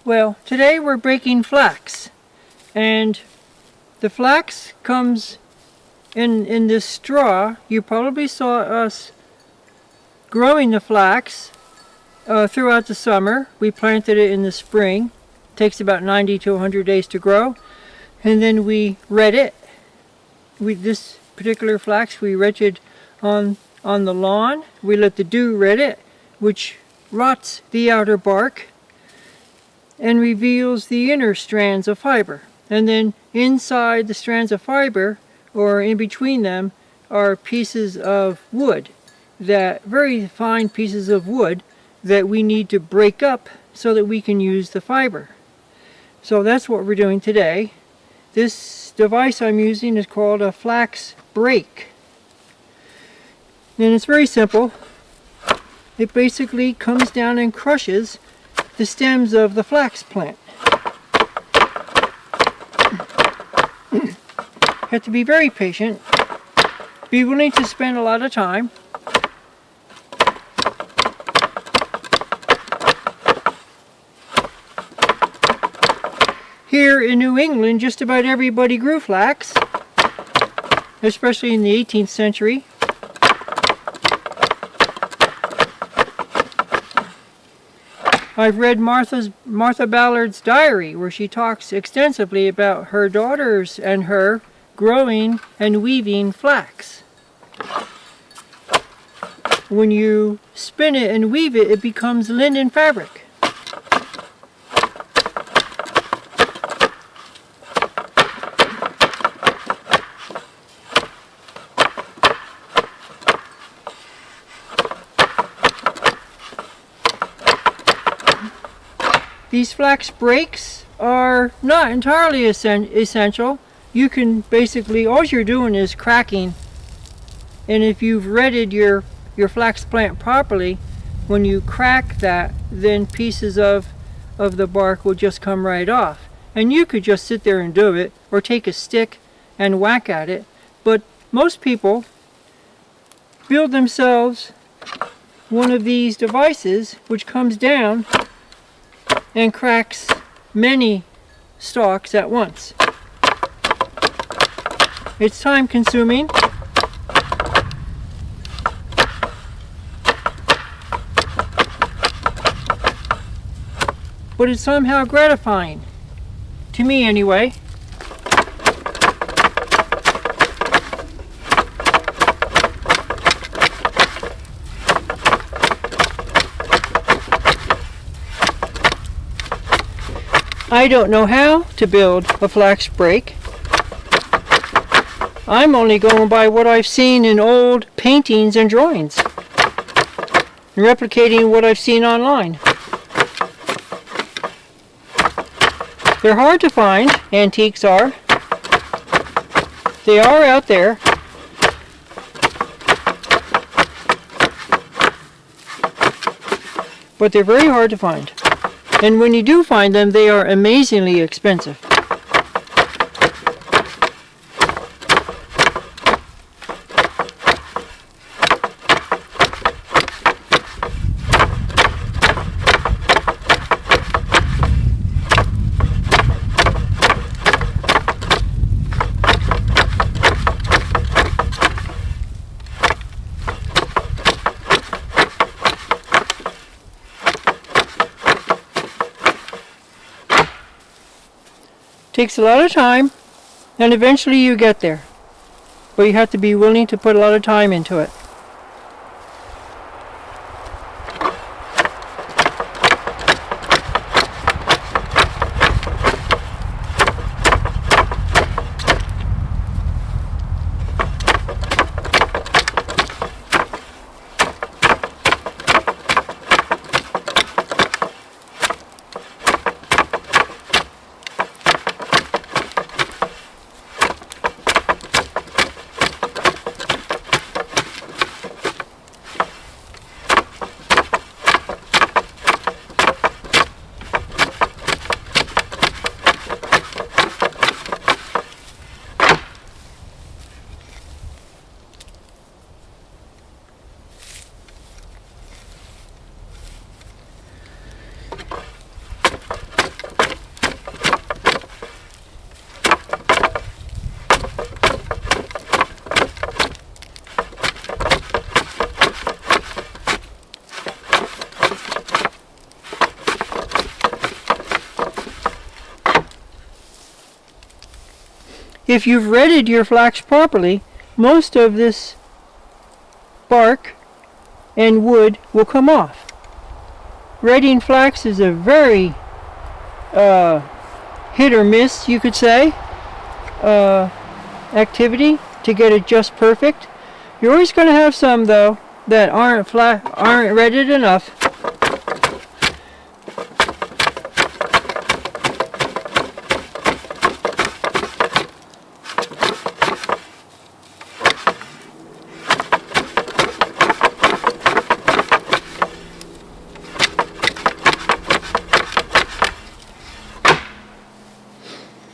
Well, today we're breaking flax, and the flax comes in this straw. You probably saw us growing the flax throughout the summer. We planted it in the spring. It takes about 90 to 100 days to grow, and then we red it. This particular flax we retted on the lawn. We let the dew red it, which rots the outer bark and reveals the inner strands of fiber. And then inside the strands of fiber, or in between them, are pieces of wood, very fine pieces of wood that we need to break up so that we can use the fiber. So that's what we're doing today. This device I'm using is called a flax break. And it's very simple. It basically comes down and crushes the stems of the flax plant. You have to be very patient. Be willing to spend a lot of time. Here in New England, just about everybody grew flax, especially in the 18th century. I've read Martha Ballard's diary, where she talks extensively about her daughters and her growing and weaving flax. When you spin it and weave it, it becomes linen fabric. These flax breaks are not entirely essential. You can basically, all you're doing is cracking. And if you've redded your flax plant properly, when you crack that, then pieces of the bark will just come right off. And you could just sit there and do it, or take a stick and whack at it. But most people build themselves one of these devices which comes down and cracks many stalks at once. It's time consuming, but it's somehow gratifying, to me anyway. I don't know how to build a flax break. I'm only going by what I've seen in old paintings and drawings, and replicating what I've seen online. They're hard to find, antiques are. They are out there. But they're very hard to find. And when you do find them, they are amazingly expensive. Takes a lot of time, and eventually you get there. But you have to be willing to put a lot of time into it. if you've redded your flax properly, most of this bark and wood will come off. Redding flax is a very hit or miss, you could say, activity to get it just perfect. You're always going to have some, though, that aren't redded enough.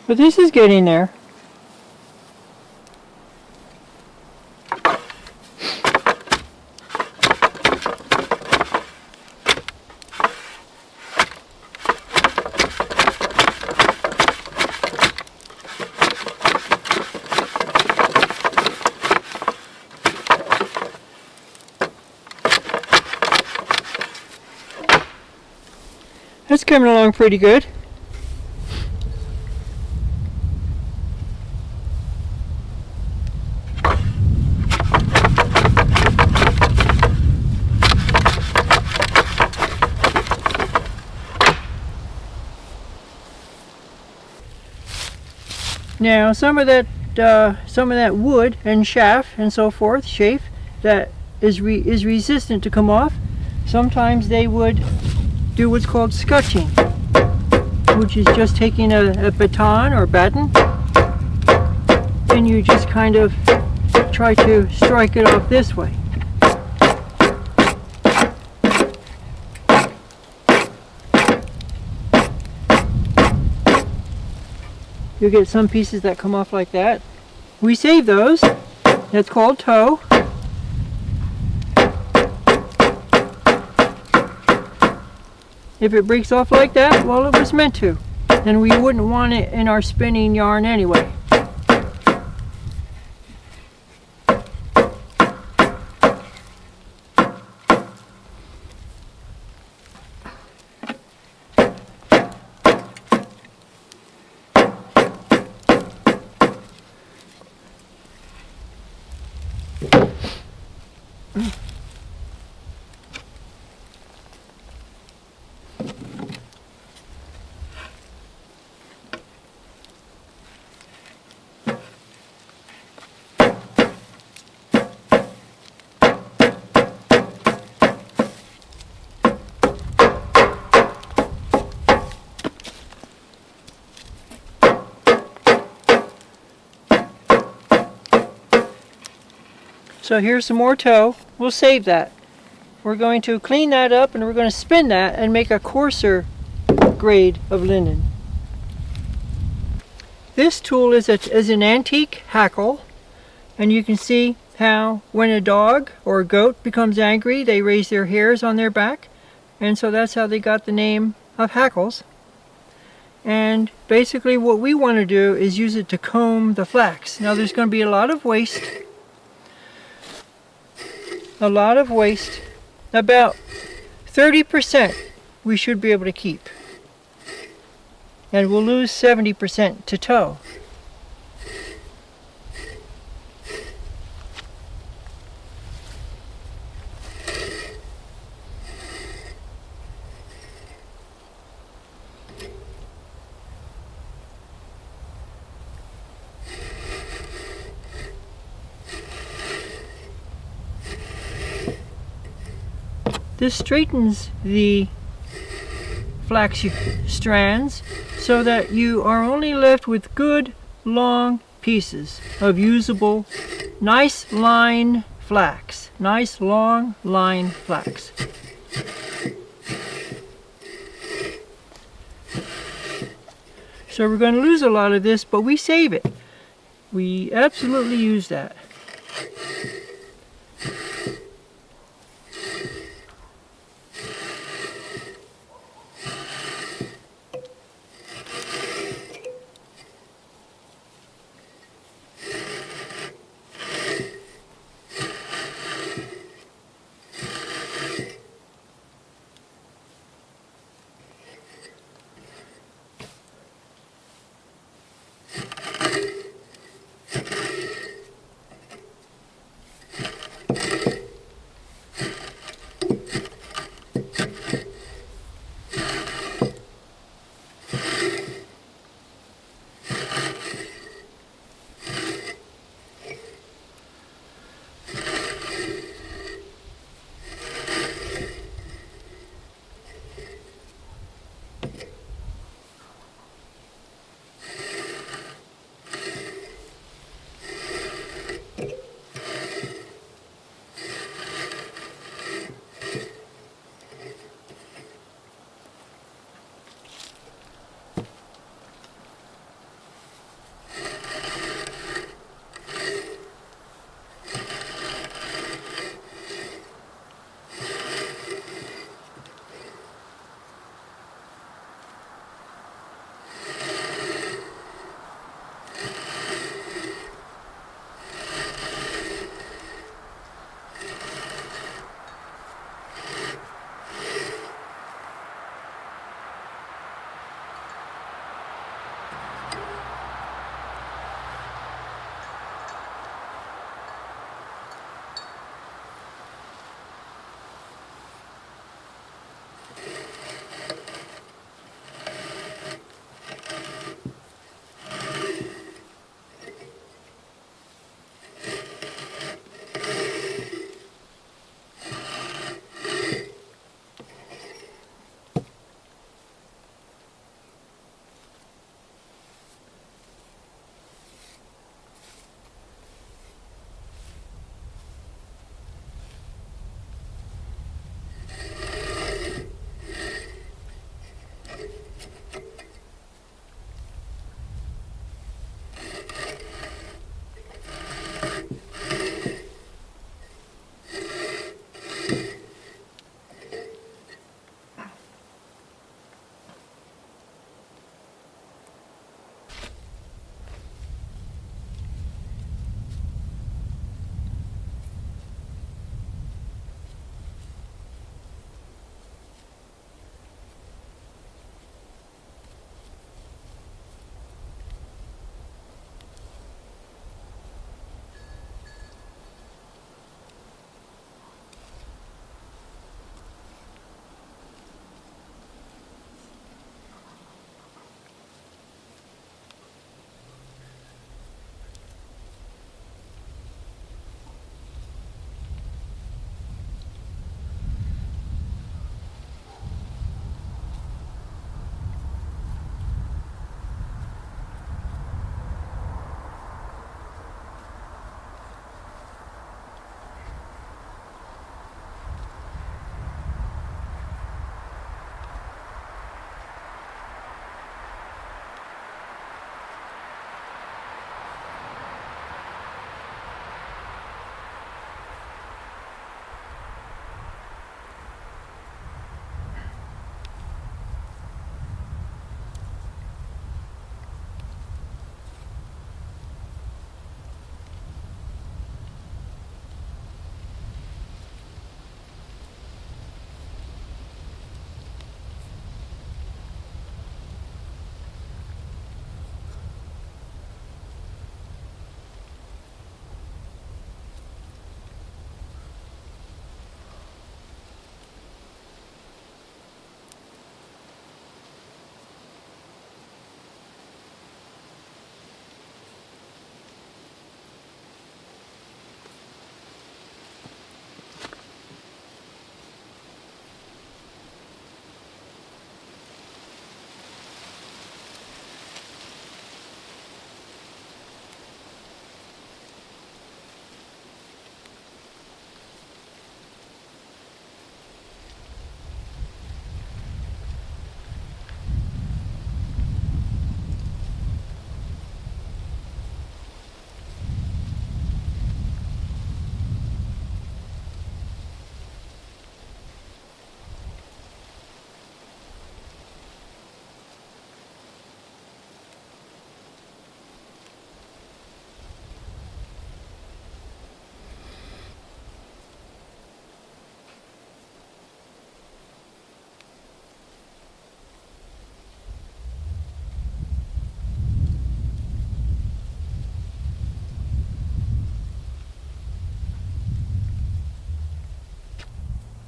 But this is getting there. That's coming along pretty good. Now some of that wood and chaff and so forth, chaff, that is resistant to come off. Sometimes they would do what's called scutching, which is just taking a baton or batten, and you just kind of try to strike it off this way. You'll get some pieces that come off like that. We save those. That's called tow. If it breaks off like that, well, it was meant to. And we wouldn't want it in our spinning yarn anyway. So here's some more tow. We'll save that. We're going to clean that up and we're going to spin that and make a coarser grade of linen. This tool is an antique hackle, and you can see how when a dog or a goat becomes angry, they raise their hairs on their back, and so that's how they got the name of hackles. And basically what we want to do is use it to comb the flax. Now there's going to be a lot of waste. About 30% we should be able to keep, and we'll lose 70% to tow. This straightens the flax strands so that you are only left with good long pieces of usable, nice line flax. Nice long line flax. So we're going to lose a lot of this, but we save it. We absolutely use that.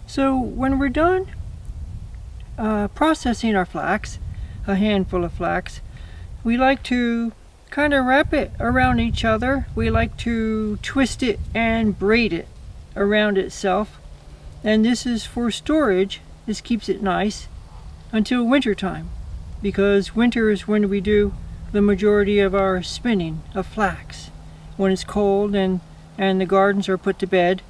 So when we're done processing our flax, a handful of flax, we like to kind of wrap it around each other. We like to twist it and braid it around itself. And this is for storage. This keeps it nice until winter time, because winter is when we do the majority of our spinning of flax. When it's cold and the gardens are put to bed,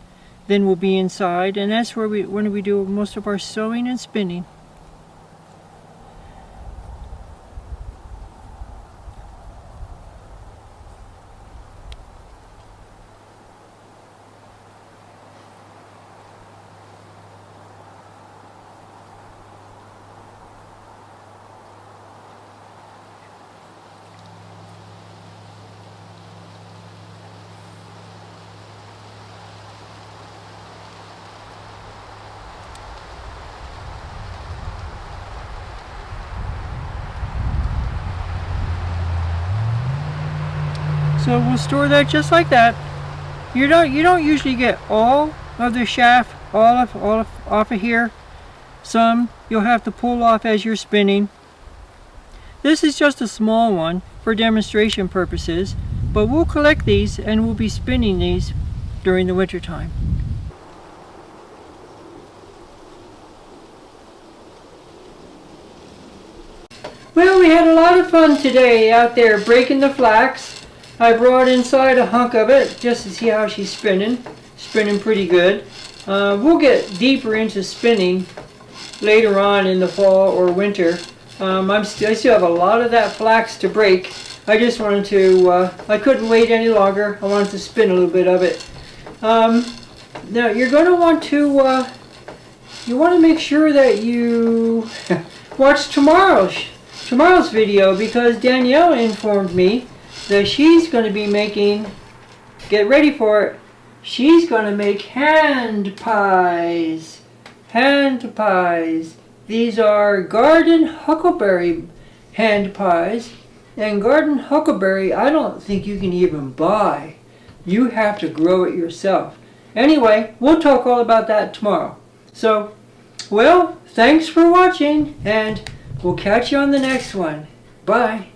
then we'll be inside, and that's where when we do most of our sewing and spinning. So we'll store that just like that. You don't usually get all of the chaff off of here, Some you'll have to pull off as you're spinning. This is just a small one for demonstration purposes, but we'll collect these and we'll be spinning these during the winter time. Well, we had a lot of fun today out there breaking the flax. I brought inside a hunk of it just to see how she's spinning. Spinning pretty good. We'll get deeper into spinning later on in the fall or winter. I still have a lot of that flax to break. I just wanted to, I couldn't wait any longer. I wanted to spin a little bit of it. Now you're going to want to, you want to make sure that you watch tomorrow's video, because Danielle informed me that she's going to be making, get ready for it, she's going to make hand pies. Hand pies. These are garden huckleberry hand pies. And garden huckleberry, I don't think you can even buy. You have to grow it yourself. Anyway, we'll talk all about that tomorrow. So, well, thanks for watching, and we'll catch you on the next one. Bye.